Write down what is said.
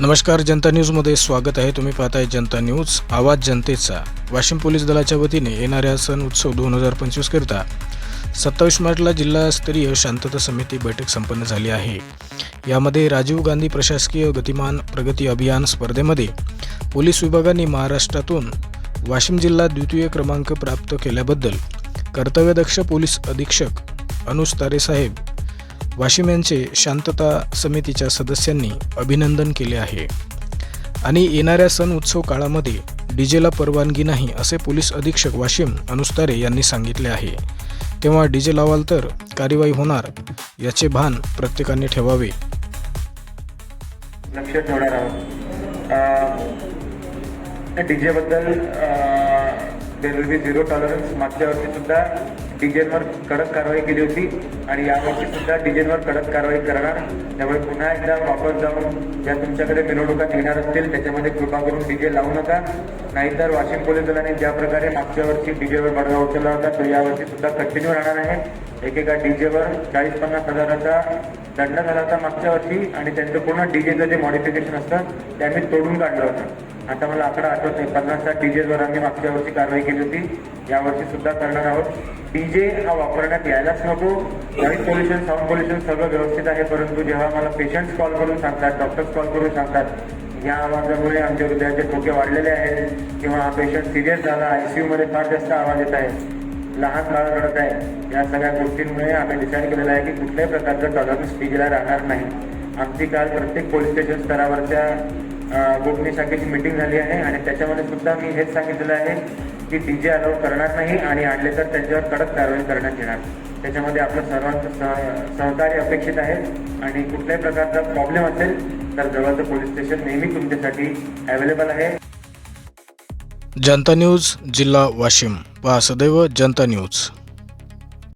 नमस्कार, जनता न्यूजमध्ये स्वागत आहे। तुम्ही पाहताय जनता न्यूज, आवाज जनतेचा। वाशिम पोलीस दलाच्या वतीने येणाऱ्या सण उत्सव 2025 करता 27 मार्चला जिल्हास्तरीय शांतता समिती बैठक संपन्न झाली आहे। यामध्ये राजीव गांधी प्रशासकीय गतिमान प्रगती अभियान स्पर्धेमध्ये पोलीस विभागाने महाराष्ट्रातून वाशिम जिल्हा द्वितीय क्रमांक प्राप्त केल्याबद्दल कर्तव्यदक्ष पोलीस अधीक्षक अनुज तारे साहेब वाशिम यांचे शांतता समितीच्या सदस्यांनी अभिनंदन केले आहे। आणि येणाऱ्या सण उत्सव काळामध्ये डीजेला परवानगी नाही असे पोलीस अधीक्षक वाशिम अनुज तारे यांनी सांगितले आहे। तेव्हा डीजे लावाल तर कार्यवाही होणार याचे भान प्रत्येकाने ठेवावे। लक्ष ठेवणार आहोत। डीजे बद्दल there will be zero tolerance. मागच्या वर्षी सुद्धा डीजेवर कडक कारवाई केली होती आणि यावर्षी सुद्धा डीजेवर कडक कारवाई करणार। त्यामुळे पुन्हा एकदा वापस जाऊन ज्या तुमच्याकडे मिरवणुका निघणार असतील त्याच्यामध्ये कृपा करून डीजे लावू नका, नाहीतर वाशिम पोलीस दलाने ज्या प्रकारे मागच्या वर्षी डीजेवर बडगा उचलला होता तो यावर्षी सुद्धा कंटिन्यू राहणार आहे। एकेका डीजेवर 40-50 हजाराचा दंड झाला होता मागच्या वर्षी आणि त्यांचं पूर्ण डीजेचं जे मॉडिफिकेशन असतं त्यांनी तोडून काढलं होतं। आता मला आकडा आठवत नाही, 50-60 डीजेवर आम्ही मागच्या वर्षी कारवाई केली होती, यावर्षी सुद्धा करणार आहोत। डीजे हा वापरण्यात यायलाच नको। नॉईज पोल्युशन, साऊंड पोल्युशन सगळं व्यवस्थित आहे, परंतु जेव्हा मला पेशंट्स कॉल करून सांगतात, डॉक्टर्स कॉल करून सांगतात या आवाजामुळे आमच्या हृदयाचे ठोके वाढलेले आहेत किंवा हा पेशंट सिरियस झाला, ICU मध्ये फार जास्त आवाज येत आहे, लहान बाळ रडत आहे, या सगळ्या गोष्टींमुळे आम्ही डिसाईड केलेलं आहे की कुठल्याही प्रकारचं टॉलरन्स डीजेला राहणार नाही। आमची काल प्रत्येक पोलीस स्टेशन स्तरावरच्या गोपनीय शाखेची मीटिंग झाली आहे आणि त्याच्यामध्ये सुद्धा मी हेच सांगितलेलं आहे की डीजे अलाउ करणार नाही आणि आणले तर त्यांच्यावर कडक कारवाई करण्यात येणार। त्याच्यामध्ये आपलं सर्वांचं सहकार्य अपेक्षित आहे आणि कुठल्याही प्रकारचा प्रॉब्लेम असेल तर जवळचं पोलीस स्टेशन नेहमी तुमच्यासाठी अवेलेबल आहे। जनता न्यूज, जिल्हा वाशिम। पहा सदैव जनता न्यूज।